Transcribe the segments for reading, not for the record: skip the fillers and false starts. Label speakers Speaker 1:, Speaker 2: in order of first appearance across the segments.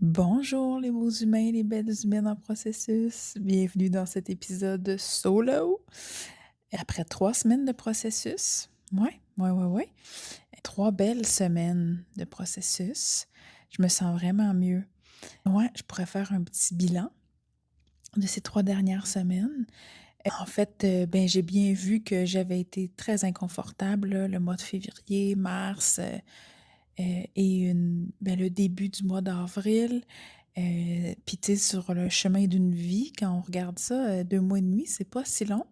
Speaker 1: Bonjour les beaux humains, les belles humaines en processus. Bienvenue dans cet épisode solo. Après 3 semaines de processus. Ouais. 3 belles semaines de processus. Je me sens vraiment mieux. Ouais, je pourrais faire un petit bilan de ces 3 dernières semaines. En fait, ben, j'ai bien vu que j'avais été très inconfortable là, le mois de février, mars le début du mois d'avril. Puis tu sais, sur le chemin d'une vie, quand on regarde ça, 2 mois et demi, c'est pas si long.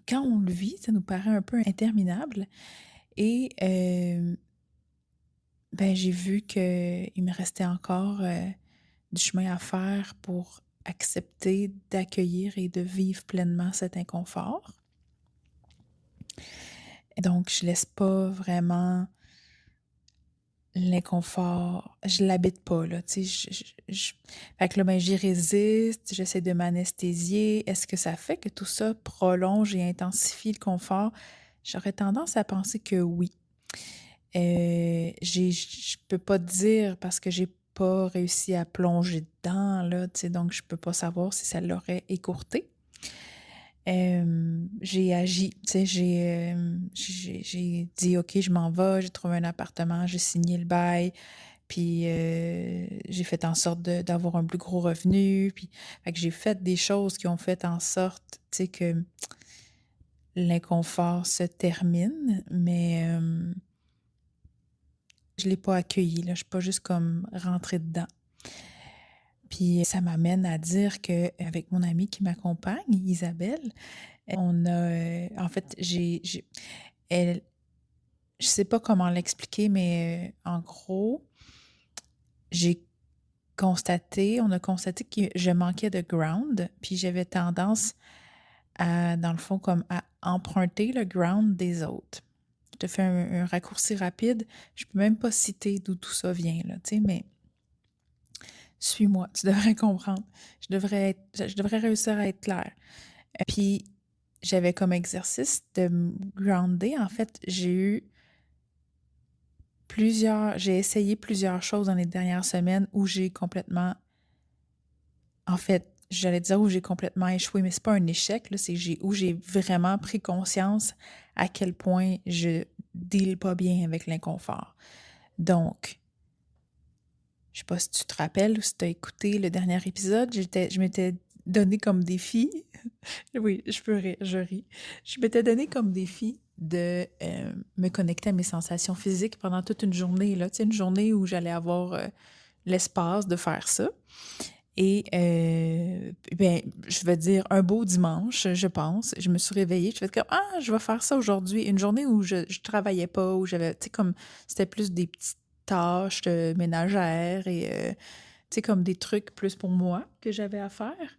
Speaker 1: Quand on le vit, ça nous paraît un peu interminable et ben, j'ai vu qu'il me restait encore, du chemin à faire pour accepter d'accueillir et de vivre pleinement cet inconfort. Donc je laisse pas vraiment l'inconfort, je l'habite pas là, tu sais, je fait que là, ben, j'y résiste, j'essaie de m'anesthésier. Est-ce que ça fait que tout ça prolonge et intensifie le confort? J'aurais tendance à penser que oui. Je peux pas te dire parce que j'ai pas réussi à plonger dedans là, tu sais, donc je peux pas savoir si ça l'aurait écourté. J'ai agi, tu sais, j'ai dit: «OK, je m'en vais», j'ai trouvé un appartement, j'ai signé le bail. Puis, j'ai fait en sorte d'avoir un plus gros revenu, puis fait que j'ai fait des choses qui ont fait en sorte, tu sais, que l'inconfort se termine, mais, je l'ai pas accueilli, là. Je suis pas juste comme rentrée dedans. Puis ça m'amène à dire qu'avec mon amie qui m'accompagne, Isabelle, on a, en fait, j'ai elle je sais pas comment l'expliquer, mais, en gros, j'ai on a constaté que je manquais de ground, puis j'avais tendance à, dans le fond, comme à emprunter le ground des autres. Je te fais un raccourci rapide. Je peux même pas citer d'où tout ça vient, là, tu sais, mais suis-moi, tu devrais comprendre. Je devrais réussir à être claire. Puis, j'avais comme exercice de me grounder. En fait, j'ai essayé plusieurs choses dans les dernières semaines où j'ai complètement En fait, j'allais dire où j'ai complètement échoué, mais c'est pas un échec, là, c'est où j'ai vraiment pris conscience à quel point je deal pas bien avec l'inconfort. Donc, je sais pas si tu te rappelles ou si tu as écouté le dernier épisode, je m'étais donné comme défi, oui, je peux rire, je ris. Je m'étais donné comme défi de me connecter à mes sensations physiques pendant toute une journée, là, tu sais, une journée où j'allais avoir l'espace de faire ça. Et ben, je vais dire un beau dimanche, je pense. Je me suis réveillée, je fais comme: «Ah, je vais faire ça aujourd'hui». Une journée où je travaillais pas, où j'avais, tu sais, comme c'était plus des petites tâches ménagères et tu sais, comme des trucs plus pour moi que j'avais à faire.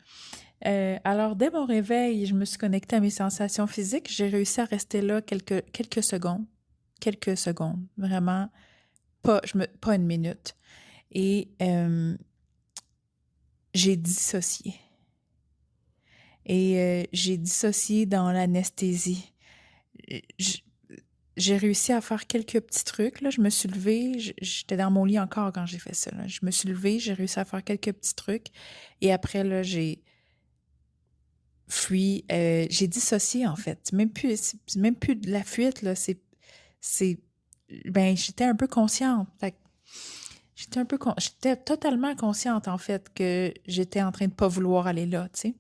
Speaker 1: Alors dès mon réveil, je me suis connectée à mes sensations physiques. J'ai réussi à rester là quelques secondes. Quelques secondes, vraiment pas une minute et j'ai dissocié. Et j'ai dissocié dans l'anesthésie. J j'ai réussi à faire quelques petits trucs, là. Je me suis levée, j'étais dans mon lit encore quand j'ai fait ça, là. Je me suis levée, j'ai réussi à faire quelques petits trucs et après, là, j'ai fui, j'ai dissocié, en fait. C'est même plus de la fuite, là, c'est ben, j'étais un peu consciente. Fait que j'étais totalement consciente, en fait, que j'étais en train de pas vouloir aller là, tu sais?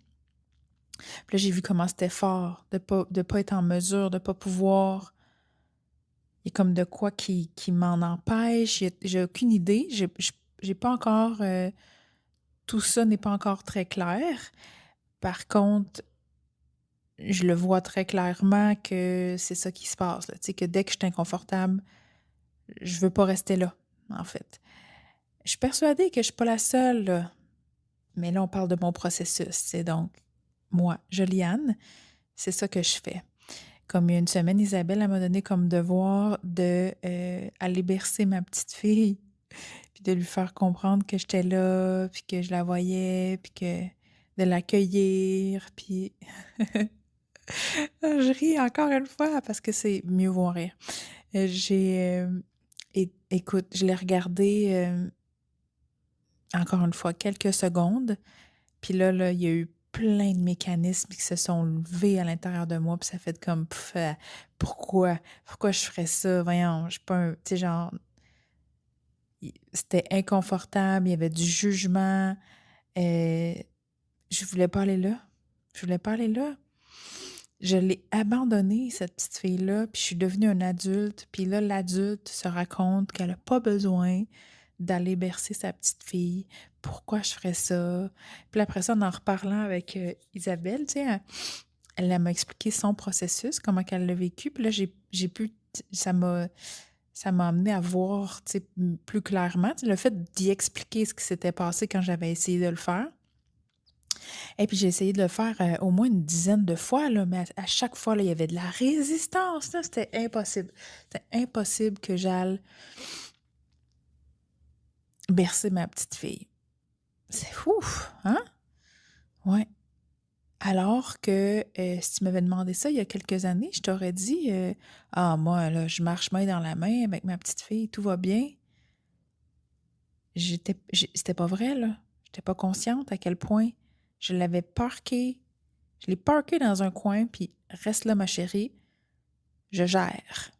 Speaker 1: Puis là, j'ai vu comment c'était fort de pas être en mesure, de pas pouvoir. Il y a comme de quoi qui m'en empêche. J'ai aucune idée. J'ai pas encore, tout ça n'est pas encore très clair. Par contre, je le vois très clairement que c'est ça qui se passe, là. Tu sais, que dès que je suis inconfortable, je veux pas rester là, en fait. Je suis persuadée que je suis pas la seule, là. Mais là, on parle de mon processus. C'est donc moi, Joliane, c'est ça que je fais. Comme il y a une semaine, Isabelle, elle m'a donné comme devoir de, aller bercer ma petite fille, puis de lui faire comprendre que j'étais là, puis que je la voyais, puis que de l'accueillir, puis je ris encore une fois parce que c'est mieux vaut en rire. J'ai, écoute, je l'ai regardée, encore une fois, quelques secondes. Puis là, il y a eu plein de mécanismes qui se sont levés à l'intérieur de moi, puis ça fait comme, pourquoi? Pourquoi je ferais ça? Voyons, je suis pas un, tu sais, genre, c'était inconfortable, il y avait du jugement, euh, je voulais pas aller là. Je voulais pas aller là. Je l'ai abandonnée, cette petite fille-là, puis je suis devenue un adulte. Puis là, l'adulte se raconte qu'elle n'a pas besoin d'aller bercer sa petite fille. Pourquoi je ferais ça? Puis après ça, en reparlant avec Isabelle, tu sais, elle m'a expliqué son processus, comment qu'elle l'a vécu. Puis là, j'ai pu, ça m'a amené à voir, tu sais, plus clairement. Tu sais, le fait d'y expliquer ce qui s'était passé quand j'avais essayé de le faire. Et puis j'ai essayé de le faire au moins une dizaine de fois, là, mais à chaque fois, là, il y avait de la résistance. Là, c'était impossible. C'était impossible que j'aille bercer ma petite fille. C'est fou, hein? Ouais. Alors que si tu m'avais demandé ça il y a quelques années, je t'aurais dit ah, moi, là, je marche main dans la main avec ma petite fille, tout va bien. C'était pas vrai, là. J'étais pas consciente à quel point je l'avais parqué. Je l'ai parqué dans un coin, puis reste là, ma chérie, je gère.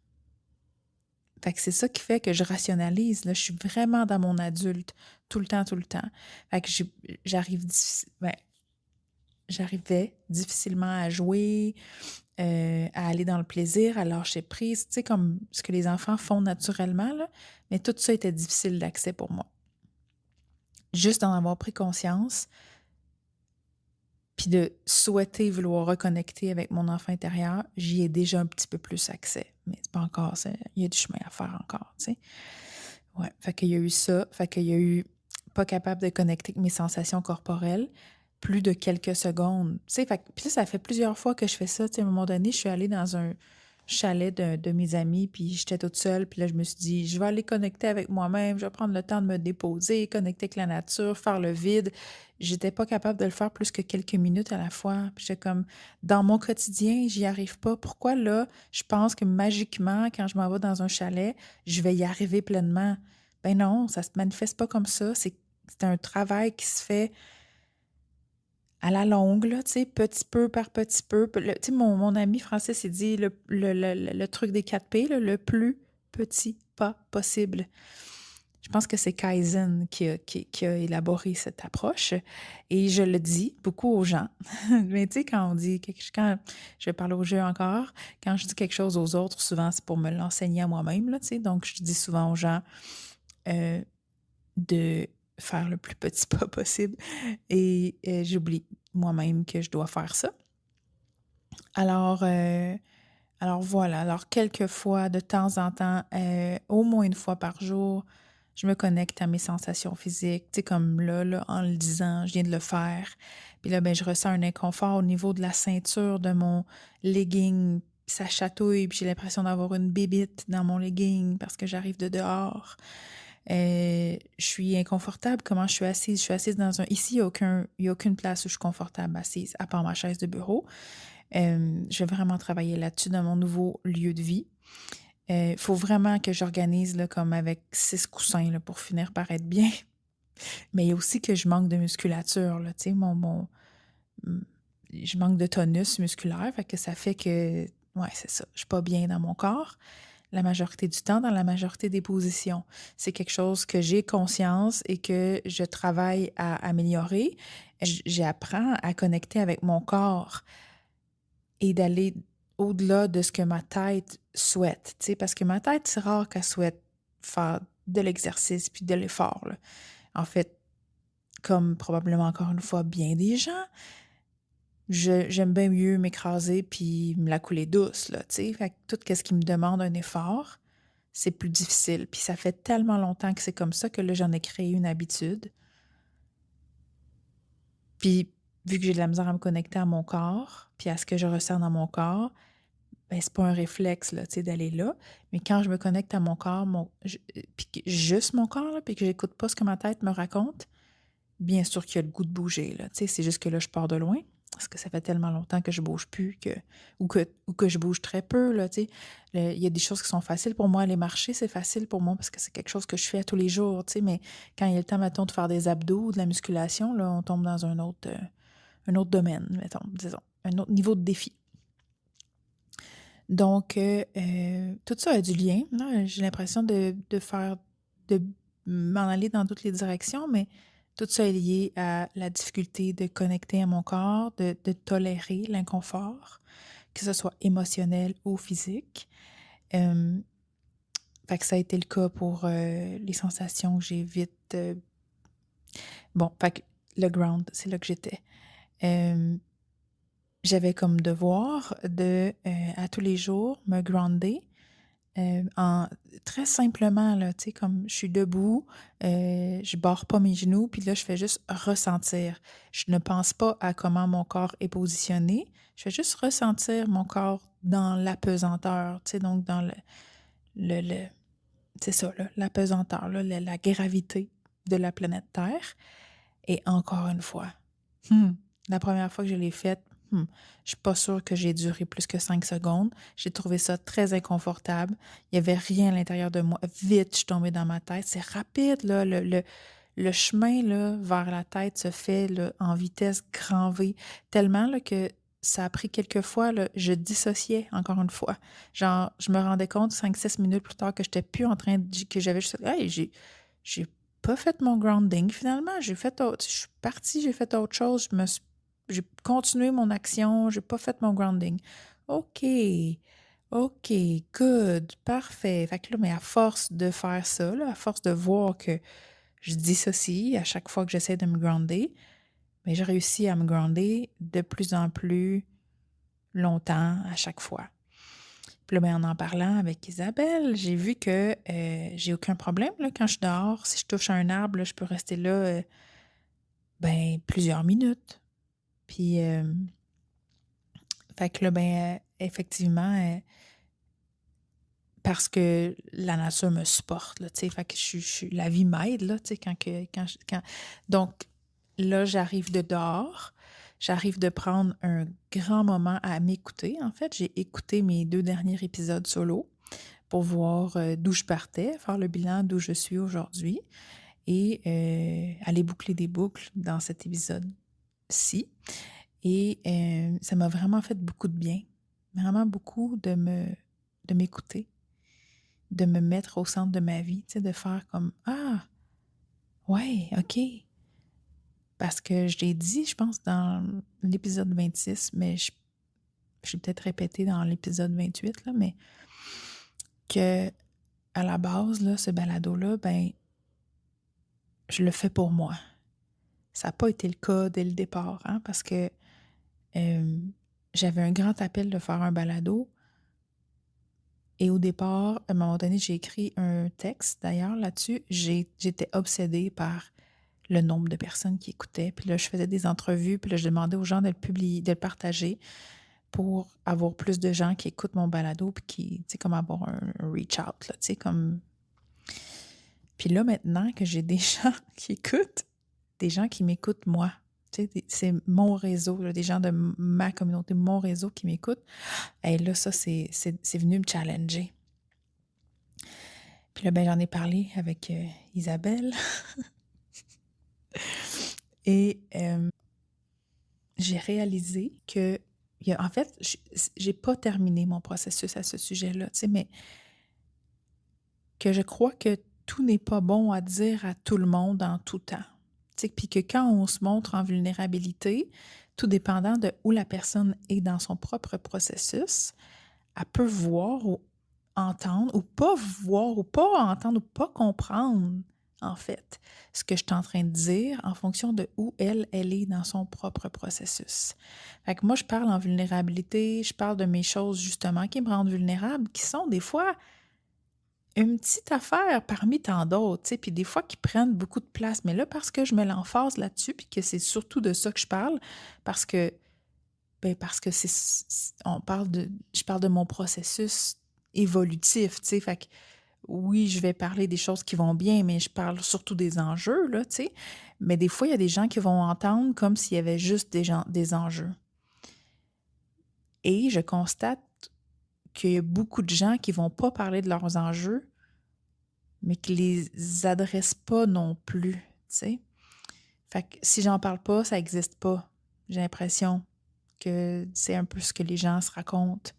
Speaker 1: Fait que c'est ça qui fait que je rationalise. Là, je suis vraiment dans mon adulte tout le temps, tout le temps. Fait que j'arrivais difficilement à jouer, à aller dans le plaisir, à lâcher prise, tu sais, comme ce que les enfants font naturellement, là. Mais tout ça était difficile d'accès pour moi. Juste d'en avoir pris conscience, puis de souhaiter vouloir reconnecter avec mon enfant intérieur, j'y ai déjà un petit peu plus accès. Mais c'est pas encore ça. Il y a du chemin à faire encore, tu sais. Ouais, fait qu'il y a eu ça. Fait qu'il y a eu pas capable de connecter avec mes sensations corporelles plus de quelques secondes. Tu sais, puis là, ça fait plusieurs fois que je fais ça. Tu sais, à un moment donné, je suis allée dans un chalet de mes amis, puis j'étais toute seule. Puis là, je me suis dit, je vais aller connecter avec moi-même, je vais prendre le temps de me déposer, connecter avec la nature, faire le vide. J'étais pas capable de le faire plus que quelques minutes à la fois. Puis j'étais comme, dans mon quotidien, j'y arrive pas. Pourquoi là, je pense que magiquement, quand je m'en vais dans un chalet, je vais y arriver pleinement? Ben non, ça se manifeste pas comme ça. C'est un travail qui se fait à la longue, là, tu sais, petit peu par petit peu. Tu sais, mon ami Francis, il dit le truc des 4 P, là, le plus petit pas possible. Je pense que c'est Kaizen qui a élaboré cette approche. Et je le dis beaucoup aux gens. Mais tu sais, quand je parle au jeu encore, quand je dis quelque chose aux autres, souvent c'est pour me l'enseigner à moi-même, là, tu sais. Donc, je dis souvent aux gens de faire le plus petit pas possible. Et j'oublie moi-même que je dois faire ça. Alors voilà, alors quelquefois, de temps en temps, au moins une fois par jour, je me connecte à mes sensations physiques. Tu sais, comme là, en le disant, je viens de le faire. Puis là, ben, je ressens un inconfort au niveau de la ceinture de mon legging. Ça chatouille, puis j'ai l'impression d'avoir une bébite dans mon legging parce que j'arrive de dehors. Je suis inconfortable. Comment je suis assise? Je suis assise dans un... Ici, il y a aucune place où je suis confortable assise, à part ma chaise de bureau. Je vais vraiment travailler là-dessus dans mon nouveau lieu de vie. Il faut vraiment que j'organise là, comme avec 6 coussins là, pour finir par être bien. Mais il y a aussi que je manque de musculature. Là, tu sais, je manque de tonus musculaire. Fait que ça fait que, ouais, c'est ça. Je suis pas bien dans mon corps la majorité du temps, dans la majorité des positions. C'est quelque chose que j'ai conscience et que je travaille à améliorer. J'apprends à connecter avec mon corps et d'aller au-delà de ce que ma tête souhaite. Tu sais, parce que ma tête, c'est rare qu'elle souhaite faire de l'exercice puis de l'effort, là. En fait, comme probablement encore une fois bien des gens, j'aime bien mieux m'écraser puis me la couler douce, là, tu sais. Fait que tout ce qui me demande un effort, c'est plus difficile. Puis ça fait tellement longtemps que c'est comme ça que là, j'en ai créé une habitude. Puis vu que j'ai de la misère à me connecter à mon corps, puis à ce que je ressens dans mon corps, ben c'est pas un réflexe, là, tu sais, d'aller là. Mais quand je me connecte à mon corps, puis juste mon corps, là, puis que j'écoute pas ce que ma tête me raconte, bien sûr qu'il y a le goût de bouger, là, tu sais, c'est juste que là, je pars de loin. parce que ça fait tellement longtemps que je bouge plus ou que je bouge très peu, là, tu sais. Il y a des choses qui sont faciles pour moi. Aller marcher, c'est facile pour moi parce que c'est quelque chose que je fais à tous les jours, tu sais. Mais quand il y a le temps, mettons, de faire des abdos ou de la musculation, là, on tombe dans un autre domaine, mettons, disons, un autre niveau de défi. Donc, tout ça a du lien, là. J'ai l'impression de m'en aller dans toutes les directions, mais tout ça est lié à la difficulté de connecter à mon corps, de tolérer l'inconfort, que ce soit émotionnel ou physique. Fait que ça a été le cas pour les sensations que j'ai vite. Bon, fait que le ground, c'est là que j'étais. J'avais comme devoir de, à tous les jours, me grounder. En très simplement, là, tu sais, comme je suis debout, je barre pas mes genoux, puis là, je fais juste ressentir. Je ne pense pas à comment mon corps est positionné. Je fais juste ressentir mon corps dans l'apesanteur, tu sais, donc dans le c'est ça, là, l'apesanteur, là, la gravité de la planète Terre. Et encore une fois, la première fois que je l'ai faite, je suis pas sûre que j'ai duré plus que 5 secondes. J'ai trouvé ça très inconfortable. Il y avait rien à l'intérieur de moi. Vite, je suis tombée dans ma tête. C'est rapide, là. Le chemin là, vers la tête se fait là, en vitesse grand V, tellement là, que ça a pris quelques fois, là, je dissociais encore une fois. Genre, je me rendais compte 5-6 minutes plus tard que j'étais plus en train de, que j'avais juste, hey, j'ai pas fait mon grounding finalement. J'ai fait autre, je suis partie, j'ai fait autre chose, j'ai continué mon action, j'ai pas fait mon grounding. OK, OK, good, parfait. Fait que là, mais à force de faire ça, là, à force de voir que je dissocie à chaque fois que j'essaie de me grounder, mais j'ai réussi à me grounder de plus en plus longtemps à chaque fois. Puis là, ben, en parlant avec Isabelle, j'ai vu que j'ai aucun problème là, quand je suis dehors. Si je touche à un arbre, là, je peux rester là ben, plusieurs minutes. Puis, fait que là, ben, effectivement, parce que la nature me supporte, là, tu sais, fait que la vie m'aide, là, tu sais, donc, là, j'arrive de dehors, j'arrive de prendre un grand moment à m'écouter. En fait, j'ai écouté mes 2 derniers épisodes solo pour voir d'où je partais, faire le bilan d'où je suis aujourd'hui et aller boucler des boucles dans cet épisode-ci. Et ça m'a vraiment fait beaucoup de bien, vraiment beaucoup de m'écouter, de me mettre au centre de ma vie, tu sais, de faire comme ah, ouais, OK. Parce que je l'ai dit, je pense, dans l'épisode 26, mais j'ai peut-être répété dans l'épisode 28, là, mais que à la base, là, ce balado-là, ben, je le fais pour moi. Ça n'a pas été le cas dès le départ, hein, parce que j'avais un grand appel de faire un balado. Et au départ, à un moment donné, j'ai écrit un texte d'ailleurs là-dessus. J'étais obsédée par le nombre de personnes qui écoutaient. Puis là, je faisais des entrevues, puis là, je demandais aux gens de le publier, de le partager pour avoir plus de gens qui écoutent mon balado, puis qui, tu sais, comme avoir un reach out, là, tu sais, comme... Puis là, maintenant que j'ai des gens qui écoutent, des gens qui m'écoutent moi, tu sais, c'est mon réseau, là, des gens de ma communauté, mon réseau qui m'écoutent, et là, ça, c'est venu me challenger. Puis là, ben, j'en ai parlé avec Isabelle. Et j'ai réalisé que, en fait, j'ai pas terminé mon processus à ce sujet-là, tu sais, mais que je crois que tout n'est pas bon à dire à tout le monde en tout temps. Tu sais, puis que quand on se montre en vulnérabilité, tout dépendant de où la personne est dans son propre processus, elle peut voir ou entendre, ou pas voir, ou pas entendre, ou pas comprendre, en fait, ce que je suis en train de dire en fonction de où elle est dans son propre processus. Fait que moi, je parle en vulnérabilité, je parle de mes choses, justement, qui me rendent vulnérable, qui sont des fois une petite affaire parmi tant d'autres, tu sais, puis des fois qui prennent beaucoup de place. Mais là, parce que je me l'emphase là-dessus, puis que c'est surtout de ça que je parle, parce que, parce que je parle de mon processus évolutif, tu sais, fait que oui, je vais parler des choses qui vont bien, mais je parle surtout des enjeux, là, tu sais. Mais des fois, il y a des gens qui vont entendre comme s'il y avait juste des enjeux. Et je constate qu'il y a beaucoup de gens qui vont pas parler de leurs enjeux, mais qui les adressent pas non plus, tu sais. Fait que si j'en parle pas, ça existe pas. J'ai l'impression que c'est un peu ce que les gens se racontent.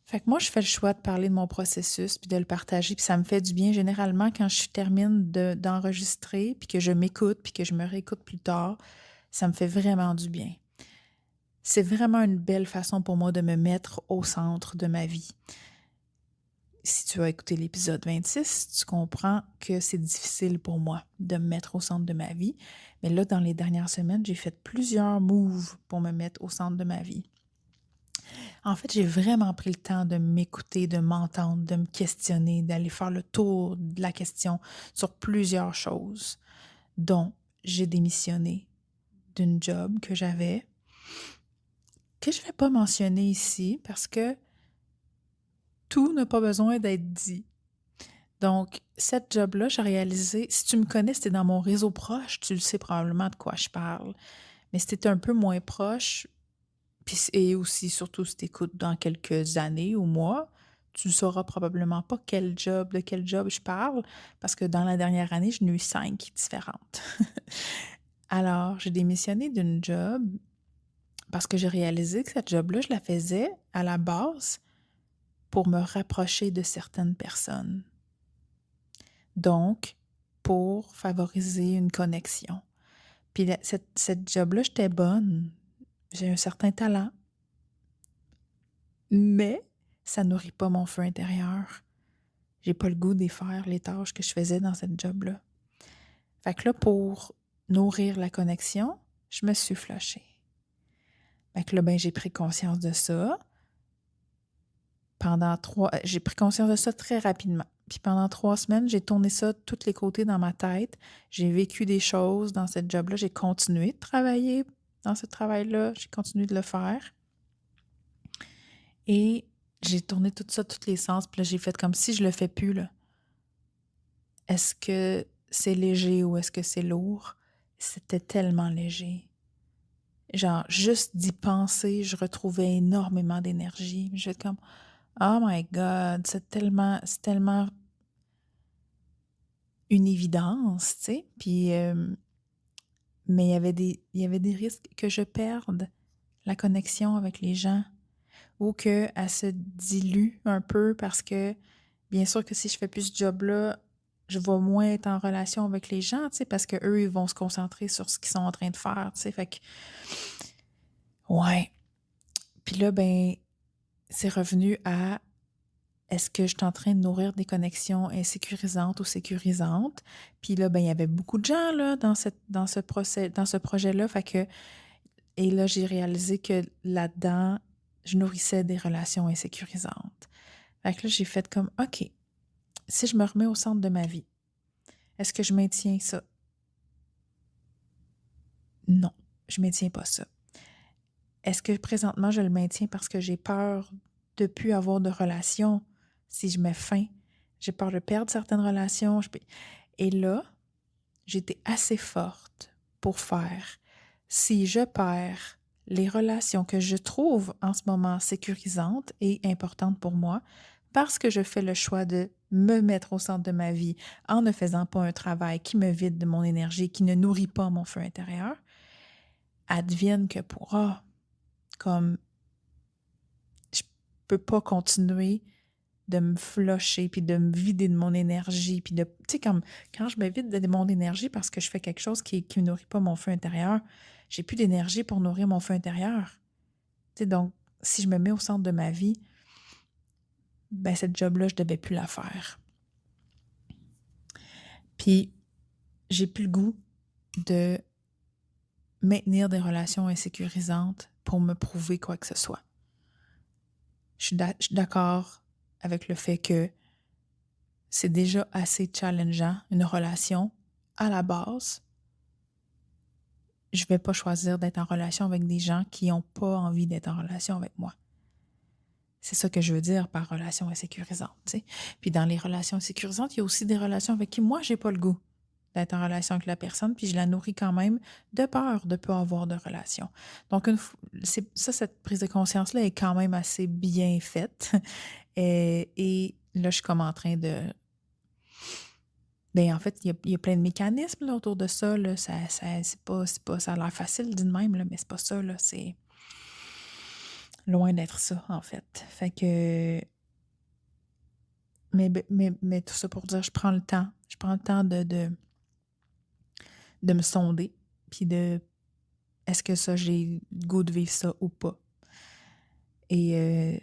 Speaker 1: Fait que moi, je fais le choix de parler de mon processus puis de le partager, puis ça me fait du bien. Généralement, quand je termine d'enregistrer, puis que je m'écoute, puis que je me réécoute plus tard, ça me fait vraiment du bien. C'est vraiment une belle façon pour moi de me mettre au centre de ma vie. Si tu as écouté l'épisode 26, tu comprends que c'est difficile pour moi de me mettre au centre de ma vie. Mais là, dans les dernières semaines, j'ai fait plusieurs moves pour me mettre au centre de ma vie. En fait, j'ai vraiment pris le temps de m'écouter, de m'entendre, de me questionner, d'aller faire le tour de la question sur plusieurs choses, dont j'ai démissionné d'une job que j'avais, que je ne vais pas mentionner ici parce que tout n'a pas besoin d'être dit. Donc, cette job-là, j'ai réalisé, si tu me connais, si tu es dans mon réseau proche, tu le sais probablement de quoi je parle. Mais si tu es un peu moins proche, et aussi, surtout si tu écoutes dans quelques années ou mois, tu ne sauras probablement pas de quel job je parle, parce que dans la dernière année, j'en ai eu 5 différentes. Alors, j'ai démissionné d'une job parce que j'ai réalisé que cette job-là, je la faisais à la base pour me rapprocher de certaines personnes. Donc, pour favoriser une connexion. Puis cette job-là, j'étais bonne. J'ai un certain talent. Mais ça nourrit pas mon feu intérieur. J'ai pas le goût d'y faire les tâches que je faisais dans cette job-là. Fait que là, pour nourrir la connexion, je me suis flushée. Fait que là, j'ai pris conscience de ça. J'ai pris conscience de ça très rapidement. Puis pendant 3 semaines, j'ai tourné ça de tous les côtés dans ma tête. J'ai vécu des choses dans cette job-là. J'ai continué de travailler dans ce travail-là. J'ai continué de le faire. Et j'ai tourné tout ça, tous les sens. Puis là, j'ai fait comme si je le fais plus, là. Est-ce que c'est léger ou est-ce que c'est lourd? C'était tellement léger. Genre, juste d'y penser, je retrouvais énormément d'énergie. Je vais être comme, oh my God, c'est tellement une évidence, tu sais. Puis, mais il y avait des risques que je perde la connexion avec les gens ou qu'elle se dilue un peu parce que, bien sûr que si je fais plus ce job-là, je vais moins être en relation avec les gens, tu sais, parce qu'eux, ils vont se concentrer sur ce qu'ils sont en train de faire, tu sais. Fait que, ouais. Puis là, c'est revenu à est-ce que je suis en train de nourrir des connexions insécurisantes ou sécurisantes? Puis là, il y avait beaucoup de gens là, dans ce projet-là. Fait que, et là, j'ai réalisé que là-dedans, je nourrissais des relations insécurisantes. Fait que là, j'ai fait comme, OK, si je me remets au centre de ma vie, est-ce que je maintiens ça? Non, je ne maintiens pas ça. Est-ce que présentement, je le maintiens parce que j'ai peur de ne plus avoir de relations si je mets fin? J'ai peur de perdre certaines relations. Et là, j'étais assez forte pour faire. Si je perds les relations que je trouve en ce moment sécurisantes et importantes pour moi, parce que je fais le choix de me mettre au centre de ma vie en ne faisant pas un travail qui me vide de mon énergie, qui ne nourrit pas mon feu intérieur, advienne que pourra. Comme je peux pas continuer de me flusher puis de me vider de mon énergie puis de, tu sais, comme quand je me vide de mon énergie parce que je fais quelque chose qui ne nourrit pas mon feu intérieur, j'ai plus d'énergie pour nourrir mon feu intérieur. Tu sais, donc si je me mets au centre de ma vie, cette job-là, je devais plus la faire. Puis j'ai plus le goût de maintenir des relations insécurisantes pour me prouver quoi que ce soit. Je suis d'accord avec le fait que c'est déjà assez challengeant, une relation à la base. Je ne vais pas choisir d'être en relation avec des gens qui n'ont pas envie d'être en relation avec moi. C'est ça que je veux dire par relation insécurisante. Tu sais. Puis dans les relations insécurisantes, il y a aussi des relations avec qui moi, je n'ai pas le goût d'être en relation avec la personne, puis je la nourris quand même de peur de ne pas avoir de relation. Donc, cette prise de conscience-là est quand même assez bien faite. Et là, je suis comme en train de... Ben, en fait, il y a plein de mécanismes là, autour de ça. Là. C'est pas, ça a l'air facile d'une même, là, mais c'est pas ça. Là, c'est loin d'être ça, en fait. Fait que... Mais tout ça pour dire, je prends le temps. Je prends le temps de me sonder, puis de est-ce que ça, j'ai le goût de vivre ça ou pas. Et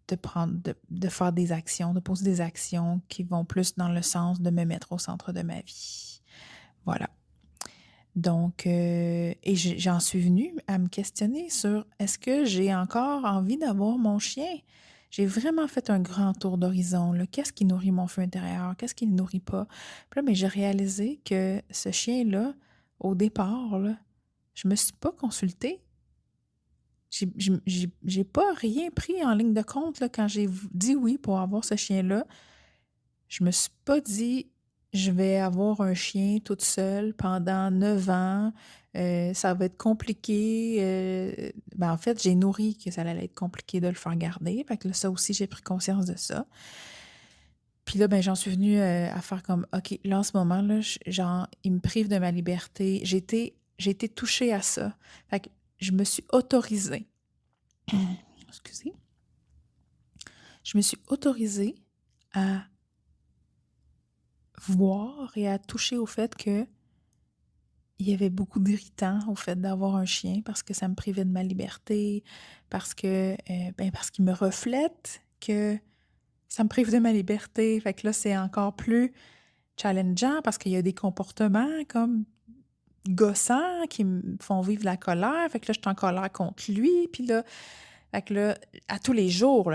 Speaker 1: de faire des actions, de poser des actions qui vont plus dans le sens de me mettre au centre de ma vie. Voilà. Donc, et j'en suis venue à me questionner sur est-ce que j'ai encore envie d'avoir mon chien? J'ai vraiment fait un grand tour d'horizon. Là. Qu'est-ce qui nourrit mon feu intérieur? Qu'est-ce qui ne le nourrit pas? Puis là, mais j'ai réalisé que ce chien-là, au départ, là, je me suis pas consultée. J'ai pas rien pris en ligne de compte là, quand j'ai dit oui pour avoir ce chien-là. Je me suis pas dit je vais avoir un chien toute seule pendant 9 ans. Ça va être compliqué. En fait, j'ai nourri que ça allait être compliqué de le faire garder. Fait que là, ça aussi, j'ai pris conscience de ça. Puis là, j'en suis venue à faire comme, OK, là, en ce moment, là, genre, il me prive de ma liberté. J'ai été touchée à ça. Fait que je me suis autorisée. Excusez. Je me suis autorisée à voir et à toucher au fait que il y avait beaucoup d'irritants au fait d'avoir un chien parce que ça me privait de ma liberté, parce qu'il me reflète que ça me prive de ma liberté. Fait que là, c'est encore plus challengeant parce qu'il y a des comportements comme gossants qui me font vivre la colère. Fait que là, je suis en colère contre lui. Puis là, fait que là, à tous les jours,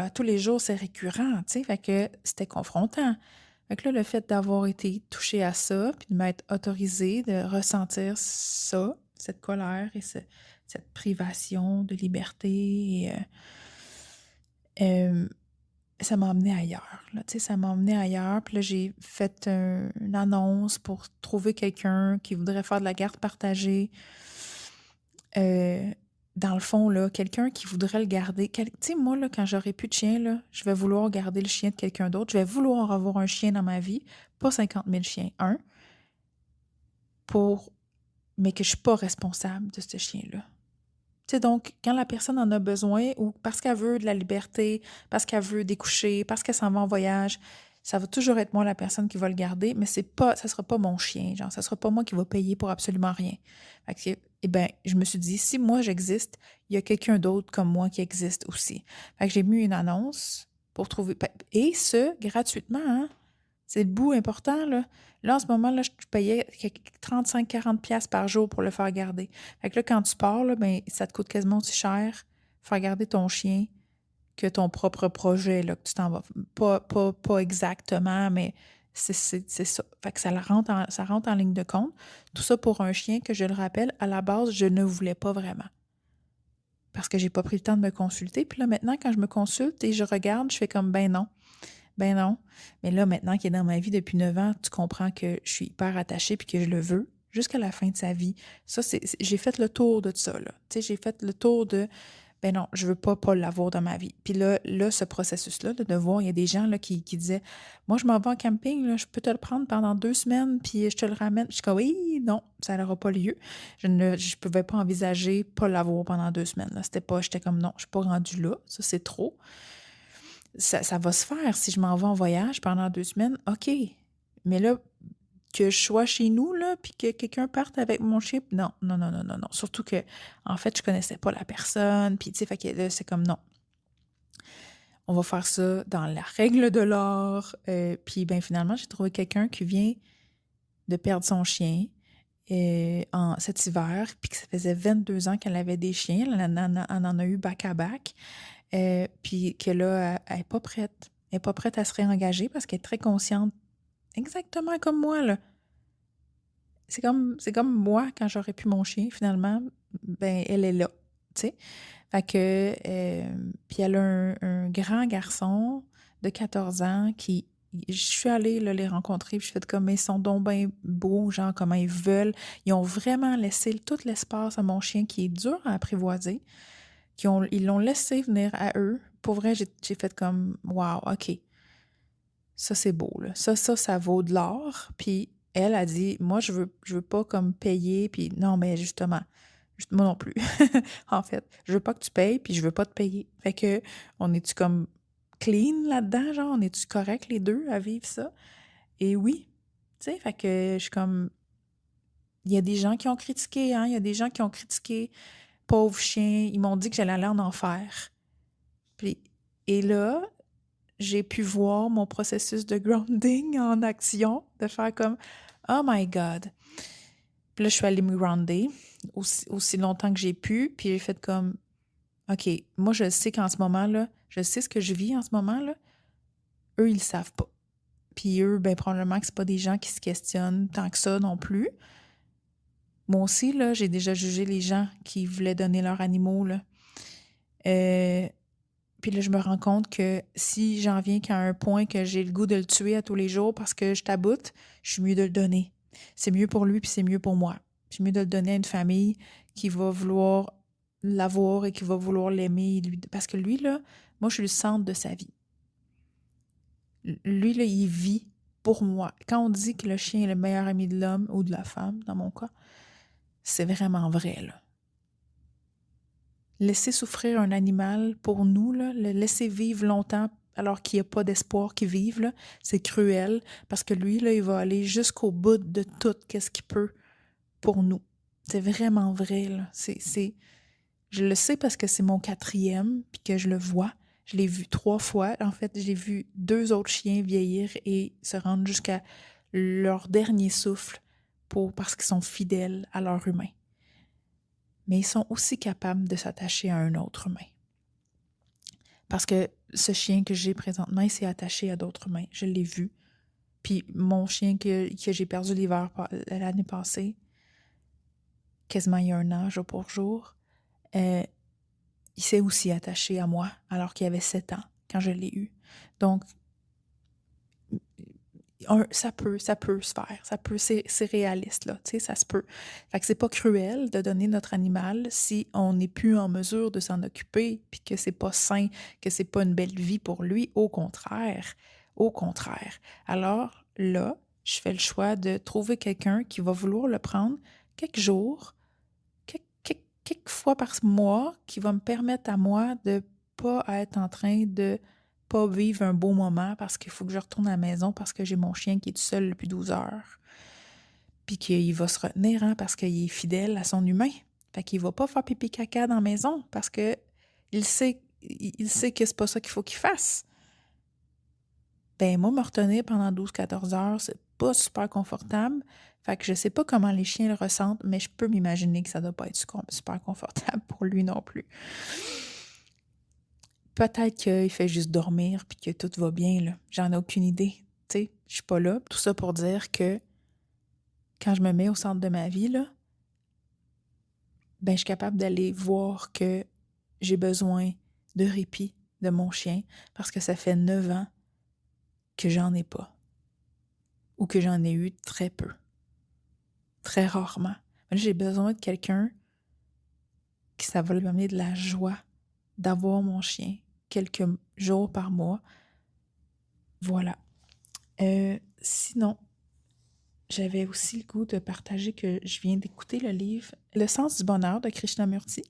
Speaker 1: c'est récurrent, tu sais. Fait que c'était confrontant. Fait que là, le fait d'avoir été touchée à ça, puis de m'être autorisée de ressentir ça, cette colère et cette privation de liberté, ça m'a emmenée ailleurs. Là, tu sais, ça m'a emmenée ailleurs. Puis là, j'ai fait une annonce pour trouver quelqu'un qui voudrait faire de la garde partagée. Dans le fond, là, quelqu'un qui voudrait le garder. Tu sais, moi, là, quand j'aurai plus de chien, là, je vais vouloir garder le chien de quelqu'un d'autre. Je vais vouloir avoir un chien dans ma vie. Pas 50 000 chiens. Mais que je ne suis pas responsable de ce chien-là. Tu sais, donc, quand la personne en a besoin, ou parce qu'elle veut de la liberté, parce qu'elle veut découcher, parce qu'elle s'en va en voyage, ça va toujours être moi la personne qui va le garder, mais ça ne sera pas mon chien. Genre, ça ne sera pas moi qui va payer pour absolument rien. Fait que, je me suis dit, si moi j'existe, il y a quelqu'un d'autre comme moi qui existe aussi. Fait que j'ai mis une annonce pour trouver, et ce, gratuitement, hein? C'est le bout important, là. Là, en ce moment, là, je payais 35-40$ par jour pour le faire garder. Fait que là, quand tu pars, là, ça te coûte quasiment aussi cher faire garder ton chien que ton propre projet, là, que tu t'en vas. Pas exactement, mais c'est ça. Fait que ça rentre en ligne de compte. Tout ça pour un chien que, je le rappelle, à la base, je ne voulais pas vraiment. Parce que j'ai pas pris le temps de me consulter. Puis là, maintenant, quand je me consulte et je regarde, je fais comme, non. Ben non. Mais là, maintenant qu'il est dans ma vie depuis 9 ans, tu comprends que je suis hyper attachée puis que je le veux jusqu'à la fin de sa vie. Ça, j'ai fait le tour de ça, là. Tu sais, j'ai fait le tour de, ben non, je veux pas l'avoir dans ma vie. Puis là, ce processus-là, de voir, il y a des gens là, qui disaient, moi, je m'en vais en camping, là, je peux te le prendre pendant 2 semaines puis je te le ramène. Je suis comme, oui, non, ça n'aura pas lieu. Je pouvais pas envisager pas l'avoir pendant 2 semaines, là. J'étais comme, non, je suis pas rendue là. Ça, c'est trop. Ça va se faire si je m'en vais en voyage pendant 2 semaines, OK. Mais là, que je sois chez nous, là, puis que quelqu'un parte avec mon chien, non, non, non, non, non, non. Surtout que, en fait, je connaissais pas la personne, puis tu sais, fait que là, c'est comme non. On va faire ça dans la règle de l'art. Puis, finalement, j'ai trouvé quelqu'un qui vient de perdre son chien cet hiver, puis que ça faisait 22 ans qu'elle avait des chiens. Elle en a eu back-à-back. Puis que là, elle n'est pas prête. Elle n'est pas prête à se réengager parce qu'elle est très consciente, exactement comme moi, là. C'est comme moi, quand j'aurais pu mon chien, finalement, elle est là, tu sais. Fait que, puis elle a un grand garçon de 14 ans qui je suis allée là, les rencontrer, puis je fais comme, mais ils sont donc bien beaux, genre comment ils veulent. Ils ont vraiment laissé tout l'espace à mon chien qui est dur à apprivoiser. Ils l'ont laissé venir à eux. Pour vrai, j'ai fait comme, wow, OK, ça c'est beau, là. Ça vaut de l'or. Puis elle a dit, moi, je veux pas comme payer, puis non, mais justement, moi non plus. En fait, je veux pas que tu payes, puis je veux pas te payer. Fait que, on est-tu comme clean là-dedans, genre, on est-tu correct les deux à vivre ça? Et oui, tu sais, fait que je suis comme, il y a des gens qui ont critiqué, hein, il y a des gens qui ont critiqué, pauvre chien, ils m'ont dit que j'allais aller en enfer. Puis, et là, j'ai pu voir mon processus de grounding en action, de faire comme, oh my God. Puis là, je suis allée me grounder aussi longtemps que j'ai pu, puis j'ai fait comme, OK, moi, je sais qu'en ce moment-là, je sais ce que je vis en ce moment-là. Eux, ils le savent pas. Puis eux, ben probablement que c'est pas des gens qui se questionnent tant que ça non plus. Moi aussi, là, j'ai déjà jugé les gens qui voulaient donner leurs animaux, là. Puis là, je me rends compte que si j'en viens qu'à un point que j'ai le goût de le tuer à tous les jours parce que je taboute, je suis mieux de le donner. C'est mieux pour lui, puis c'est mieux pour moi. C'est mieux de le donner à une famille qui va vouloir l'avoir et qui va vouloir l'aimer. Parce que lui, là, moi, je suis le centre de sa vie. Lui, là, il vit pour moi. Quand on dit que le chien est le meilleur ami de l'homme ou de la femme, dans mon cas, c'est vraiment vrai, là. Laisser souffrir un animal pour nous, là, le laisser vivre longtemps alors qu'il n'y a pas d'espoir qu'il vive, là, c'est cruel parce que lui, là, il va aller jusqu'au bout de tout qu'est-ce qu'il peut pour nous. C'est vraiment vrai, là. Je le sais parce que c'est mon 4e puis que je le vois. Je l'ai vu 3 fois. En fait, j'ai vu 2 autres chiens vieillir et se rendre jusqu'à leur dernier souffle parce qu'ils sont fidèles à leur humain. Mais ils sont aussi capables de s'attacher à un autre humain. Parce que ce chien que j'ai présentement, il s'est attaché à d'autres humains. Je l'ai vu. Puis mon chien que j'ai perdu l'année passée, quasiment il y a 1 an, jour pour jour, il s'est aussi attaché à moi alors qu'il avait 7 ans quand je l'ai eu. Donc, ça peut se faire. C'est réaliste, là. Tu sais, ça se peut. Fait que c'est pas cruel de donner notre animal si on n'est plus en mesure de s'en occuper, puis que c'est pas sain, que c'est pas une belle vie pour lui. Au contraire. Au contraire. Alors, là, je fais le choix de trouver quelqu'un qui va vouloir le prendre quelques jours, quelques fois par mois, qui va me permettre à moi de pas être en train de pas vivre un beau moment parce qu'il faut que je retourne à la maison parce que j'ai mon chien qui est tout seul depuis 12 heures. Puis qu'il va se retenir, hein, parce qu'il est fidèle à son humain. Fait qu'il va pas faire pipi caca dans la maison parce que il sait que c'est pas ça qu'il faut qu'il fasse. Ben moi, me retenir pendant 12-14 heures, c'est pas super confortable. Fait que je sais pas comment les chiens le ressentent, mais je peux m'imaginer que ça doit pas être super confortable pour lui non plus. Peut-être qu'il fait juste dormir puis que tout va bien, là. J'en ai aucune idée. Tu sais, je suis pas là. Tout ça pour dire que quand je me mets au centre de ma vie, là, ben je suis capable d'aller voir que j'ai besoin de répit de mon chien parce que ça fait 9 ans que j'en ai pas. Ou que j'en ai eu très peu. Très rarement. Mais là, j'ai besoin de quelqu'un qui ça va lui amener de la joie d'avoir mon chien quelques jours par mois. Voilà. Sinon, j'avais aussi le goût de partager que je viens d'écouter le livre Le sens du bonheur de Krishnamurti.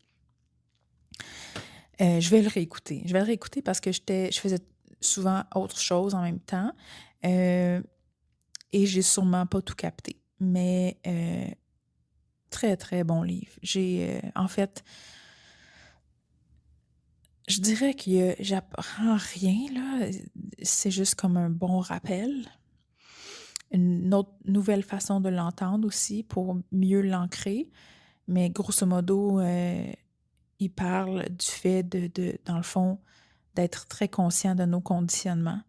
Speaker 1: Je vais le réécouter. Je vais le réécouter parce que je faisais souvent autre chose en même temps. Et j'ai sûrement pas tout capté. Mais très, très bon livre. En fait, je dirais que j'apprends rien, là. C'est juste comme un bon rappel. Une autre nouvelle façon de l'entendre aussi pour mieux l'ancrer. Mais grosso modo, il parle du fait dans le fond, d'être très conscient de nos conditionnements,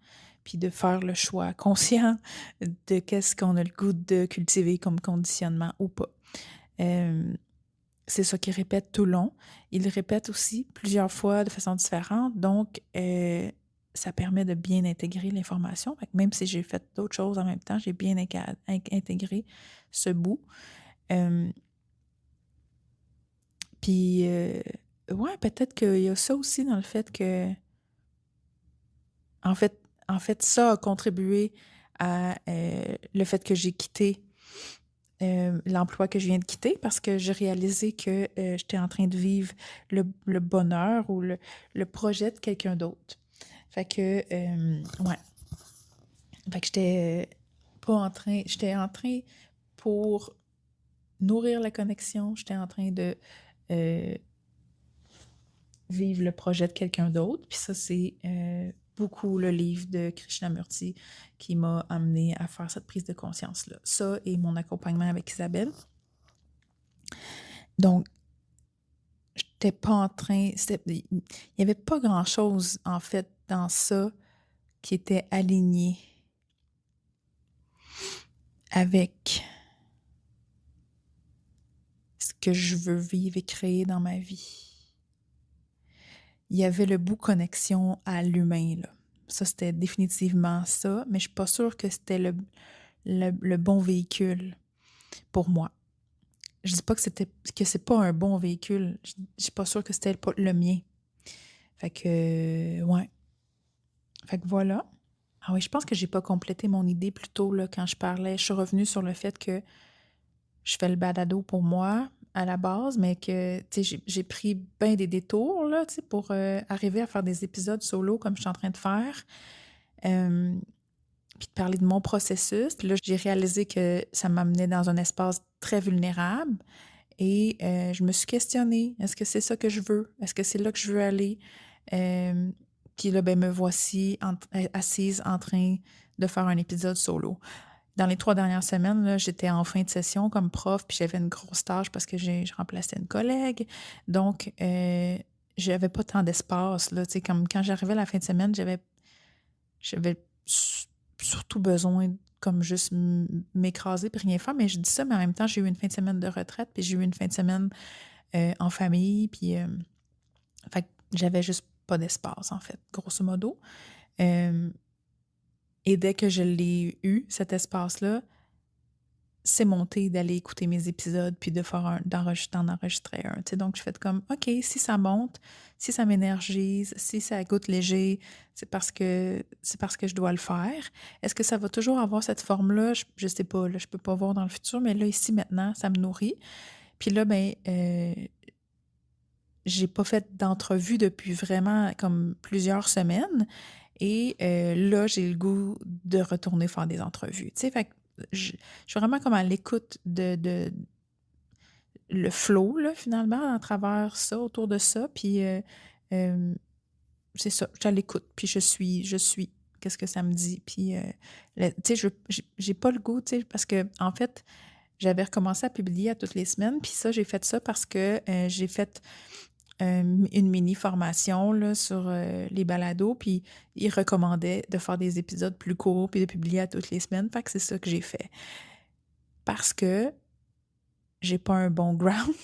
Speaker 1: puis de faire le choix conscient de qu'est-ce qu'on a le goût de cultiver comme conditionnement ou pas. C'est ça qu'il répète tout le long. Il le répète aussi plusieurs fois de façon différente. Donc, ça permet de bien intégrer l'information. Fait que même si j'ai fait d'autres choses en même temps, j'ai bien intégré ce bout. Puis, ouais, peut-être qu'il y a ça aussi dans le fait que, en fait, ça a contribué à le fait que j'ai quitté l'emploi que je viens de quitter parce que j'ai réalisé que j'étais en train de vivre le bonheur ou le projet de quelqu'un d'autre. Fait que, ouais. Fait que j'étais en train pour nourrir la connexion, j'étais en train de euh, vivre le projet de quelqu'un d'autre. Puis ça, c'est beaucoup le livre de Krishnamurti qui m'a amené à faire cette prise de conscience-là. Ça et mon accompagnement avec Isabelle. Donc, j'étais pas en train... Il n'y avait pas grand-chose, en fait, dans ça qui était aligné avec ce que je veux vivre et créer dans ma vie. Il y avait le bout connexion à l'humain, là. Ça, c'était définitivement ça, mais je suis pas sûre que c'était le bon véhicule pour moi. Je dis pas que c'est pas un bon véhicule. Je suis pas sûre que c'était pas le mien. Fait que, ouais. Fait que voilà. Ah oui, je pense que j'ai pas complété mon idée plus tôt, là, quand je parlais. Je suis revenue sur le fait que je fais le balado pour moi à la base, mais que, tu sais, j'ai pris bien des détours, là, tu sais, pour arriver à faire des épisodes solo comme je suis en train de faire. Puis de parler de mon processus. Puis là, j'ai réalisé que ça m'amenait dans un espace très vulnérable et je me suis questionnée. Est-ce que c'est ça que je veux? Est-ce que c'est là que je veux aller? Puis là, ben, me voici assise en train de faire un épisode solo. Dans les 3 dernières semaines, là, j'étais en fin de session comme prof, puis j'avais une grosse tâche parce que je remplaçais une collègue. Donc, j'avais pas tant d'espace, là. Tu sais, comme quand j'arrivais à la fin de semaine, j'avais surtout besoin comme juste m'écraser puis rien faire. Mais je dis ça, mais en même temps, j'ai eu une fin de semaine de retraite, puis j'ai eu une fin de semaine en famille, puis fait que j'avais juste pas d'espace, en fait, grosso modo. Et dès que je l'ai eu, cet espace-là, c'est monté d'aller écouter mes épisodes puis d'en enregistrer un. Tu sais, donc, je fais comme, OK, si ça monte, si ça m'énergise, si ça goûte léger, c'est parce que je dois le faire. Est-ce que ça va toujours avoir cette forme-là? Je sais pas, là, je peux pas voir dans le futur, mais là, ici, maintenant, ça me nourrit. Puis là, ben, j'ai pas fait d'entrevue depuis vraiment comme plusieurs semaines. Et là, j'ai le goût de retourner faire des entrevues. Tu sais, fait que je suis vraiment comme à l'écoute de le flow, là, finalement, à travers ça, autour de ça. Puis c'est ça, je suis à l'écoute. Puis je suis. Qu'est-ce que ça me dit? Puis, tu sais, j'ai pas le goût, tu sais, parce que, en fait, j'avais recommencé à publier à toutes les semaines. Puis ça, j'ai fait ça parce que j'ai fait une mini-formation là, sur les balados, puis il recommandait de faire des épisodes plus courts puis de publier à toutes les semaines. Fait que c'est ça que j'ai fait. Parce que j'ai pas un bon ground,